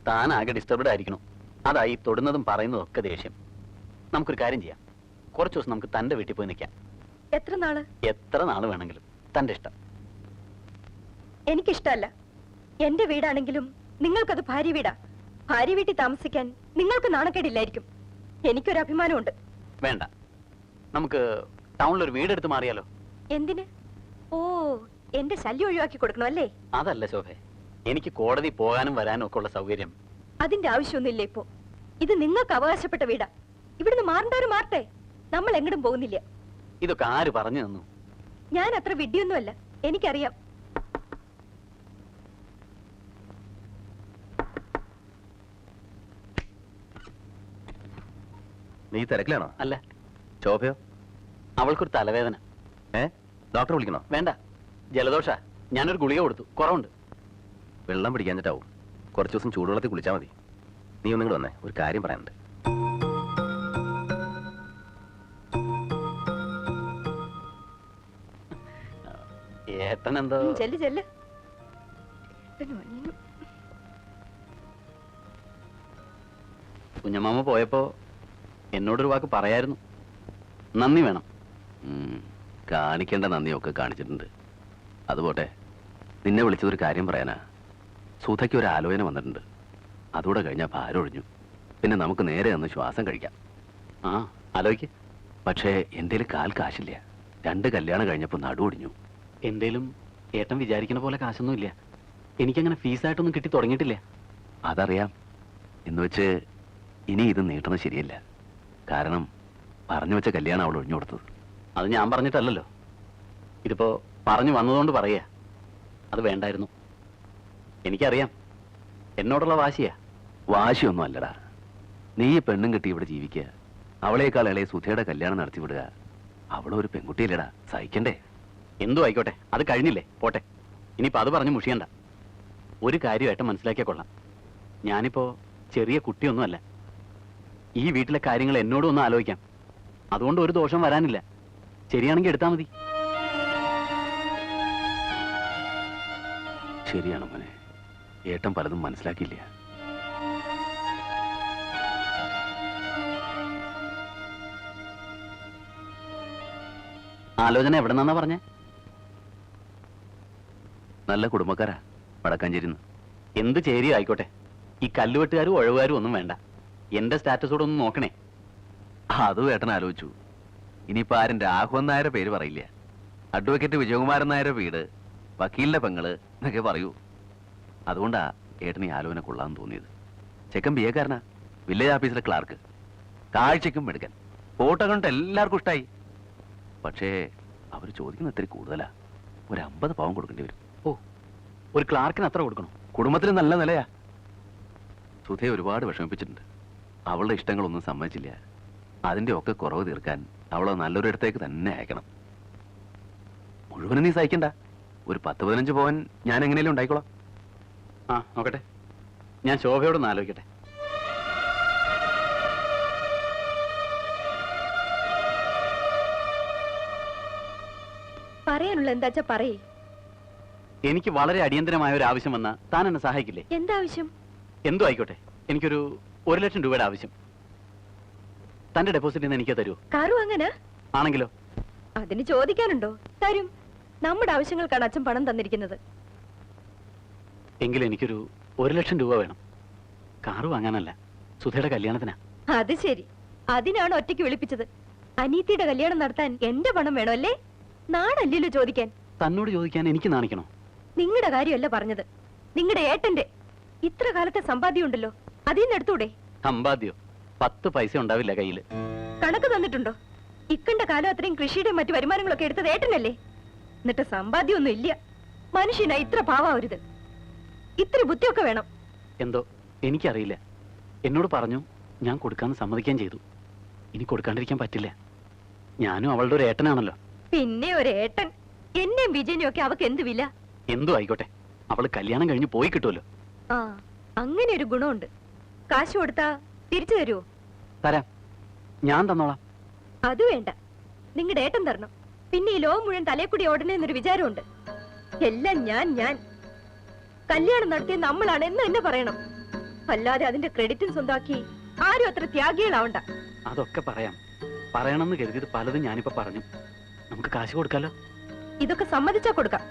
താൻ ആകെ ഡിസ്റ്റർബ്ഡ് ആയിരിക്കണം. അതായി തൊടുന്നതും പറയുന്നതും ഒക്കെ ദേഷ്യം. നമുക്കൊരു കാര്യം ചെയ്യാം. കുറച്ച് ദിവസം നമുക്ക് തന്റെ വീട്ടിൽ പോയി നിൽക്കാം. എത്ര നാള് വേണമെങ്കിലും. തന്റെ ഇഷ്ടം. എനിക്കിഷ്ടമല്ല. എന്റെ വീടാണെങ്കിലും നിങ്ങൾക്കത് ഭാര്യ വീടാ. ഭാര്യ വീട്ടിൽ താമസിക്കാൻ നിങ്ങൾക്ക് നാണക്കേടില്ലായിരിക്കും. എനിക്കൊരു അഭിമാനമുണ്ട്. വേണ്ട, നമുക്ക് ടൗണിലൊരു വീടെടുത്ത് മാറിയാലോ? എന്തിന്? ഓ, എന്റെ ശല്യം ഒഴിവാക്കി കൊടുക്കണം അല്ലേ? അതല്ല ശോഭ, എനിക്ക് കോടതി പോകാനും വരാനും ഒക്കെ ഉള്ള സൗകര്യം. അതിന്റെ ആവശ്യമൊന്നുമില്ല ഇപ്പോ. ഇത് നിങ്ങൾക്ക് അവകാശപ്പെട്ട വീടാ. ഇവിടുന്ന് മാറേണ്ടവര് മാറട്ടെ. നമ്മൾ എങ്ങോട്ടും പോകുന്നില്ല. ഇതൊക്കെ ആര് പറഞ്ഞു തന്നു? ഞാൻ അത്ര വിഡ്ഢിയൊന്നുമല്ല, എനിക്കറിയാം. നീ തിരക്കിലാണോ? അല്ല. ശോഭയോ? അവൾക്കൊരു തലവേദന. ഡോക്ടറെ വിളിക്കണോ? വേണ്ട, ജലദോഷ. ഞാനൊരു ഗുളിക കൊടുത്തു, കുറവുണ്ട്. വെള്ളം പിടിക്കാഞ്ഞിട്ടാവും. കുറച്ച് ദിവസം ചൂടുവെള്ളത്തിൽ കുളിച്ചാൽ മതി. നീ ഒന്നും കൂടെ വന്നേ, ഒരു കാര്യം പറയാനുണ്ട്. ഏട്ടനെന്തോ കുഞ്ഞമ്മാമ പോയപ്പോ എന്നോടൊരു വാക്ക് പറയായിരുന്നു. നന്ദി വേണം. കാണിക്കേണ്ട നന്ദിയൊക്കെ കാണിച്ചിട്ടുണ്ട്. അതുപോട്ടെ, നിന്നെ വിളിച്ചതൊരു കാര്യം പറയാനാ. സുധയ്ക്ക് ഒരു ആലോചന വന്നിട്ടുണ്ട്. അതുകൂടെ കഴിഞ്ഞാൽ ഭാരം ഒഴിഞ്ഞു. പിന്നെ നമുക്ക് നേരെ ഒന്ന് ശ്വാസം കഴിക്കാം. ആ, ആലോചിക്ക്. പക്ഷേ എന്തേലും കാൽ കാശില്ല. 2 കല്യാണം കഴിഞ്ഞപ്പോൾ നടുവൊടിഞ്ഞു. എന്തേലും ഏട്ടൻ വിചാരിക്കുന്ന പോലെ കാശൊന്നും ഇല്ല. എനിക്കങ്ങനെ ഫീസായിട്ടൊന്നും കിട്ടി തുടങ്ങിയിട്ടില്ല. അതറിയാം. എന്ന് വെച്ച് ഇനി ഇത് നീട്ടണം ശരിയല്ല. കാരണം പറഞ്ഞു വെച്ച കല്യാണം അവൾ ഒഴിഞ്ഞു കൊടുത്തത്. അത് ഞാൻ പറഞ്ഞിട്ടല്ലല്ലോ. ഇതിപ്പോ പറഞ്ഞു വന്നതുകൊണ്ട് പറയാ. അത് വേണ്ടായിരുന്നു. എനിക്കറിയാം, എന്നോടുള്ള വാശിയാ. വാശിയൊന്നും അല്ലടാ. നീ പെണ്ണും കെട്ടി ഇവിടെ ജീവിക്കുക. അവളേക്കാൾ ഇളയ സുധയുടെ കല്യാണം നടത്തി വിടുക. അവളൊരു പെൺകുട്ടിയല്ലേടാ, സഹിക്കണ്ടേ? എന്തു ആയിക്കോട്ടെ, അത് കഴിഞ്ഞില്ലേ, പോട്ടെ. ഇനിയിപ്പോൾ അത് പറഞ്ഞ് മുഷിയണ്ട. ഒരു കാര്യമായിട്ട് മനസ്സിലാക്കിയാൽ കൊള്ളാം. ഞാനിപ്പോ ചെറിയ കുട്ടിയൊന്നുമല്ല. ഈ വീട്ടിലെ കാര്യങ്ങൾ എന്നോടും ഒന്ന് ആലോചിക്കാം. അതുകൊണ്ട് ഒരു ദോഷം വരാനില്ല. ശരിയാണെങ്കിൽ എടുത്താൽ മതി. ശരിയാണ് മോനെ. ഏട്ടൻ പലതും മനസ്സിലാക്കിയില്ല. ആലോചന എവിടെ നിന്നാ പറഞ്ഞേ? നല്ല കുടുംബക്കാരാ, വടക്കാഞ്ചേരിന്ന്. എന്ത് ചേരി ആയിക്കോട്ടെ. ഈ കല്ലുവെട്ടുകാരും ഒഴവുകാരും ഒന്നും വേണ്ട. എന്റെ സ്റ്റാറ്റസോടെ ഒന്ന് നോക്കണേ. അതും ഏട്ടൻ ആലോചിച്ചു. ഇനിയിപ്പോ ആരും രാഘവൻ നായരുടെ പേര് പറയില്ല. അഡ്വക്കേറ്റ് വിജയകുമാരൻ നായരുടെ വീട്, വക്കീലിന്റെ പെങ്ങള് എന്നൊക്കെ പറയൂ. അതുകൊണ്ടാ ഏട്ടന് ഈ ആലോചന കൊള്ളാന്ന് തോന്നിയത്. ചെക്കൻ BA കാരനാ, വില്ലേജ് ഓഫീസിലെ ക്ലാർക്ക്. കാഴ്ചയ്ക്കും എടുക്കാൻ ഫോട്ടോ കണ്ടിട്ട് എല്ലാവർക്കും ഇഷ്ടായി. പക്ഷേ അവർ ചോദിക്കുന്ന ഇത്തിരി കൂടുതലാ. ഒരു 50 പവൻ കൊടുക്കേണ്ടി വരും. ഓ, ഒരു ക്ലാർക്കിന് അത്ര കൊടുക്കണം? കുടുംബത്തിന് നല്ല നിലയാ. സുധയെ ഒരുപാട് വിഷമിപ്പിച്ചിട്ടുണ്ട്. അവളുടെ ഇഷ്ടങ്ങളൊന്നും സമ്മതിച്ചില്ല. അതിന്റെ ഒക്കെ കുറവ് തീർക്കാൻ അവളെ നല്ലൊരു ഇടത്തേക്ക് തന്നെ അയക്കണം. മുഴുവനും നീ സഹിക്കണ്ട. ഒരു 10-15 പവൻ ഞാൻ എങ്ങനെയും ഉണ്ടായിക്കോളാം. ആ, നോക്കട്ടെ. ഞാൻ ശോഭയോടൊന്ന് ആലോചിക്കട്ടെ. പറയാനുള്ള എന്താ പറയേ. എനിക്ക് വളരെ അടിയന്തരമായ ഒരു ആവശ്യം വന്നാ താൻ എന്നെ സഹായിക്കില്ലേ? എന്താവശ്യം? എന്തോ ആയിക്കോട്ടെ. എനിക്കൊരു 1 ലക്ഷം രൂപയുടെ ആവശ്യം. തന്റെ ഡെപ്പോസിറ്റ് എനിക്ക് തരൂ. കാറു അങ്ങനെ ആണെങ്കിലോ? അതിന് ചോദിക്കാനുണ്ടോ? തരും. നമ്മുടെ ആവശ്യങ്ങൾക്കാണ് അച്ഛൻ പണം തന്നിരിക്കുന്നത്. എങ്കിലും എനിക്കൊരു 1 ലക്ഷം രൂപ വേണം. കാറ് വാങ്ങാനല്ല, സുധയുടെ കല്യാണത്തിനാ. അത് ശരി, അതിനാണ് ഒറ്റയ്ക്ക് വിളിപ്പിച്ചത്. അനീതിയുടെ കല്യാണം നടത്താൻ എന്റെ പണം വേണോ അല്ലേ? നാണല്ലല്ലോ ചോദിക്കാൻ. തന്നോട് ചോദിക്കാൻ എനിക്ക് നാണിക്കണോ? നിങ്ങളുടെ കാര്യമല്ല പറഞ്ഞത്, നിങ്ങളുടെ ഏട്ടന്റെ. ഇത്ര കാലത്തെ സമ്പാദ്യം ഉണ്ടല്ലോ, അതിൽ നിന്ന് എടുത്തൂടെ? സമ്പാദ്യോ? 10 പൈസ ഉണ്ടാവില്ല കയ്യില്. കണക്ക് തന്നിട്ടുണ്ടോ? ഇക്കണ്ട കാലം അത്രയും കൃഷിയുടെ മറ്റു വരുമാനങ്ങളൊക്കെ എടുത്തത് ഏട്ടനല്ലേ? എന്നിട്ട് സമ്പാദ്യമൊന്നും ഇല്ല. മനുഷ്യനാ ഇത്ര പാവാവരുത്. ഇത്ര ബുദ്ധിയൊക്കെ വേണം. എന്തോ എനിക്കറിയില്ല. എന്നോട് പറഞ്ഞു, ഞാൻ കൊടുക്കാന്ന് സമ്മതിക്കാൻ ചെയ്തു. ഇനി കൊടുക്കാണ്ടിരിക്കാൻ പറ്റില്ല. ഞാനും അവളുടെ ഒരു ഏട്ടനാണല്ലോ. പിന്നെ ഒരു ഏട്ടൻ. എന്നെയും വിജയനും ഒക്കെ അവക്ക് എന്ത് വില? എന്തോ ആയിക്കോട്ടെ, അവള് കല്യാണം കഴിഞ്ഞ് പോയി കിട്ടുമല്ലോ. ആ, അങ്ങനെ ഒരു ഗുണമുണ്ട്. കാശ് കൊടുത്താ തിരിച്ചു തരുമോ? തരാം, ഞാൻ തന്നോളാം. അത് വേണ്ട, നിങ്ങളുടെ ഏട്ടൻ തരണം. പിന്നെ ഈ ലോകം മുഴുവൻ തലേക്കൂടി ഓടണേന്നൊരു വിചാരമുണ്ട്. എല്ലാം ഞാൻ കല്യാണം നടത്തിയ നമ്മളാണ് എന്ന് എന്നെ പറയണം. അല്ലാതെ അതിന്റെ ക്രെഡിറ്റും സ്വന്താക്കി ആരും അത്ര ത്യാഗികളാവണ്ട. അതൊക്കെ പറയാം. പറയണമെന്ന് കരുതിയത് പലതും ഞാനിപ്പോ പറഞ്ഞു. നമുക്ക് കാശ് കൊടുക്കാലോ? ഇതൊക്കെ സമ്മതിച്ചാ കൊടുക്കാം.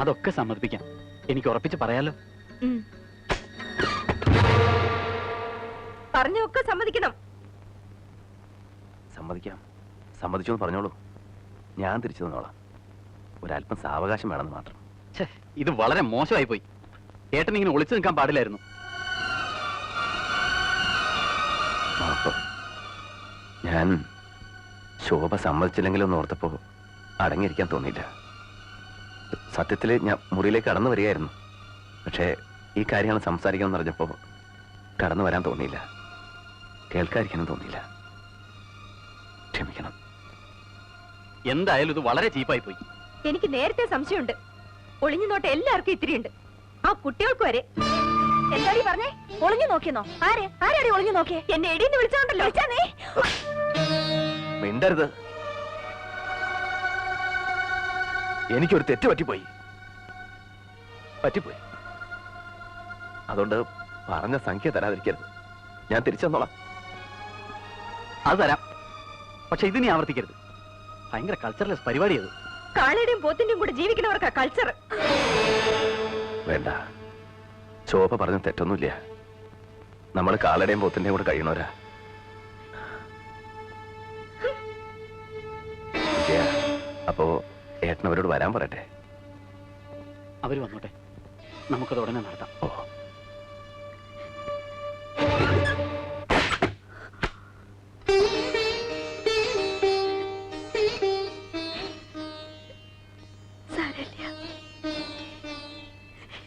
അതൊക്കെ സമ്മതിപ്പിക്കാം. എനിക്ക് ഉറപ്പിച്ച് പറയാലോ? പറഞ്ഞൊക്കെ സമ്മതിക്കണം. സമ്മതിക്കാം. സമ്മതിച്ചു എന്ന് പറഞ്ഞോളൂ. ഞാൻ തിരിച്ചു തന്നോളാം. ഒരല്പം സാവകാശം വേണമെന്ന് മാത്രം. ഛേ, ഇത് വളരെ മോശമായി പോയി. ഏട്ടൻ ഇങ്ങനെ ഒളിച്ചു നിൽക്കാൻ പാടില്ലായിരുന്നു. ഞാൻ ശോഭ സമ്മതിച്ചില്ലെങ്കിലൊന്ന് ഓർത്തപ്പോ അടങ്ങിയിരിക്കാൻ തോന്നിയില്ല. സത്യത്തിൽ ഞാൻ മുറിയിലേക്ക് കടന്നു വരികയായിരുന്നു. പക്ഷേ ഈ കാര്യങ്ങൾ സംസാരിക്കണം എന്നറിഞ്ഞപ്പോ കടന്നു വരാൻ തോന്നിയില്ല. കേൾക്കാതിരിക്കാനും തോന്നിയില്ല. ക്ഷമിക്കണം. എന്തായാലും ഇത് വളരെ ചീപ്പായി പോയി. എനിക്ക് നേരത്തെ സംശയമുണ്ട്. ഒളിഞ്ഞു നോട്ട എല്ലാവർക്കും ഇത്തിരിയുണ്ട്. ആ കുട്ടികൾക്ക് വരെ. എന്താടി പറഞ്ഞേ? ഒളിഞ്ഞു നോക്കിയെന്നോ? ആരാടി ഒളിഞ്ഞു നോക്കിയേ? എന്നെ എടീന്ന് വിളിച്ചോണ്ടല്ലോ. മിണ്ടരുത്. എനിക്കൊരു തെറ്റ് പറ്റിപ്പോയി. അതുകൊണ്ട് പറഞ്ഞ സംഖ്യ തരാതിരിക്കരുത്. ഞാൻ തിരിച്ചു തന്നോളാം. അത് തരാം. പക്ഷെ ഇത് നീ ആവർത്തിക്കരുത്. ഭയങ്കര കൾച്ചറലെസ് പരിപാടി അത്. കാളയുടെയും പോത്തിന്റെയും കൂടെ ജീവിക്കുന്നവർക്കാ കൾച്ചർ. വേണ്ട. ശോഭ പറഞ്ഞ തെറ്റൊന്നുമില്ല. നമ്മൾ കാളയുടെയും പോത്തിന്റെയും കൂടെ കഴിയണവരാ. അപ്പോ ഏട്ടനവരോട് വരാൻ പറയട്ടെ. അവര് വന്നോട്ടെ. നമുക്കത് ഉടനെ നടത്താം. ഓ,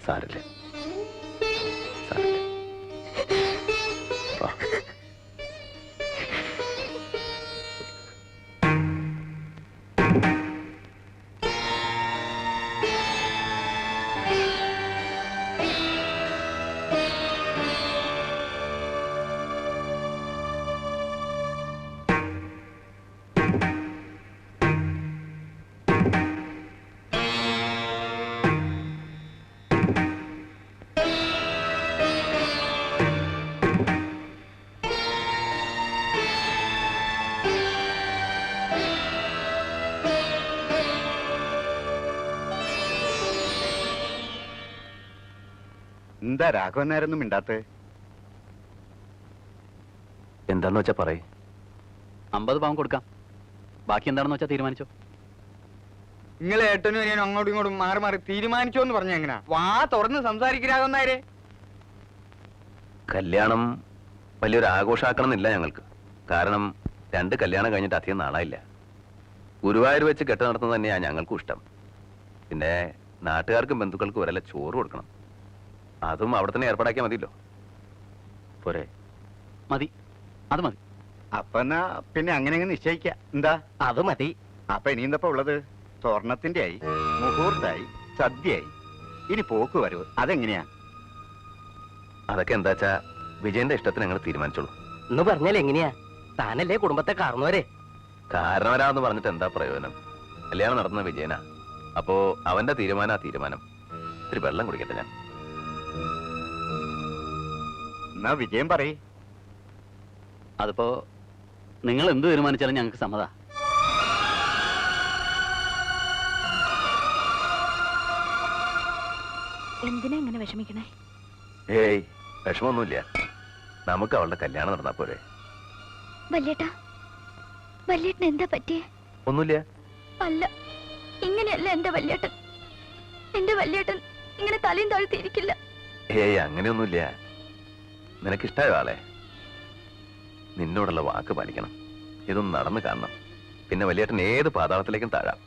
സാരല്ലേ. എന്താ രാഘവൻ നായരൊന്നും മിണ്ടാത്തേ? എന്താന്ന് വെച്ചാ പറയ്. 50 പവൻ കൊടുക്കാം. ബാക്കി എന്താണെന്ന് വെച്ചാൽ തീരുമാനിച്ചോ. നിങ്ങൾ ഏട്ടനും അനിയനും അങ്ങോട്ടും ഇങ്ങോട്ടും മാറി മാറി തീരുമാനിച്ചോ എന്ന് പറഞ്ഞ എങ്ങനാ? വാ തുറന്ന് സംസാരിക്കും രാഘവൻ നായരെ. കല്യാണം വലിയൊരു ആഘോഷാക്കണം എന്നില്ല ഞങ്ങൾക്ക്. കാരണം 2 കല്യാണം കഴിഞ്ഞിട്ട് അധികം നാളായില്ല. ഗുരുവായൂർ വെച്ച് കെട്ട് നടത്തുന്നത് തന്നെയാണ് ഞങ്ങൾക്കും ഇഷ്ടം. പിന്നെ നാട്ടുകാർക്കും ബന്ധുക്കൾക്കും ഒരല്ല ചോറ് കൊടുക്കണം. അതും അവിടെ തന്നെ ഏർപ്പാടാക്കിയാൽ മതിയല്ലോ. പോരെ? മതി, അത് മതി. അപ്പൊ എന്നാ പിന്നെ അങ്ങനെ നിശ്ചയിക്ക. എന്താ? അത് മതി. അപ്പൊ ഇനി എന്തപ്പോ ഉള്ളത്? സ്വർണത്തിന്റെ ആയി, മുഹൂർത്തായി, സദ്യയായി, ഇനി പോക്ക് വരവ്. അതെങ്ങനെയാ? അതൊക്കെ എന്താച്ചാ വിജയന്റെ ഇഷ്ടത്തിന് ഞങ്ങൾ തീരുമാനിച്ചോളൂ. എന്ന് പറഞ്ഞാൽ എങ്ങനെയാ? താനല്ലേ കുടുംബത്തെ കാരണവരെ. കാരണവരാന്ന് പറഞ്ഞിട്ട് എന്താ പ്രയോജനം? കല്യാണം നടത്തുന്ന വിജയനാ. അപ്പോ അവന്റെ തീരുമാനം ആ തീരുമാനം. ഇത്തിരി വെള്ളം കുടിക്കട്ടെ ഞാൻ. എന്നാ വിജയം പറയ്. അതിപ്പോ നിങ്ങൾ എന്ത് തീരുമാനിച്ചാലും ഞങ്ങൾക്ക് സമ്മതാ. എന്തിനാ ഇങ്ങനെ വിഷമിക്കണേ? ഏയ്, വിഷമൊന്നുമില്ല. നമുക്ക് അവളുടെ കല്യാണം നടന്നാ പോരെ? വല്യേട്ടാ, വല്യേട്ടന് എന്താ പറ്റിയേ? ഒന്നുമില്ല. അല്ല, ഇങ്ങനെയല്ല എന്റെ വല്യേട്ടൻ. എന്റെ വല്യേട്ടൻ ഇങ്ങനെ തലയും താഴ്ത്തിയിരിക്കില്ല. ഏയ്, അങ്ങനെയൊന്നുമില്ല. നിനക്കിഷ്ടായോ ആളെ? നിന്നോടുള്ള വാക്ക് പാലിക്കണം. ഇതൊന്നും നടന്നു കാണണം. പിന്നെ വലിയേട്ടൻ ഏത് പാതാളത്തിലേക്കും താഴാം.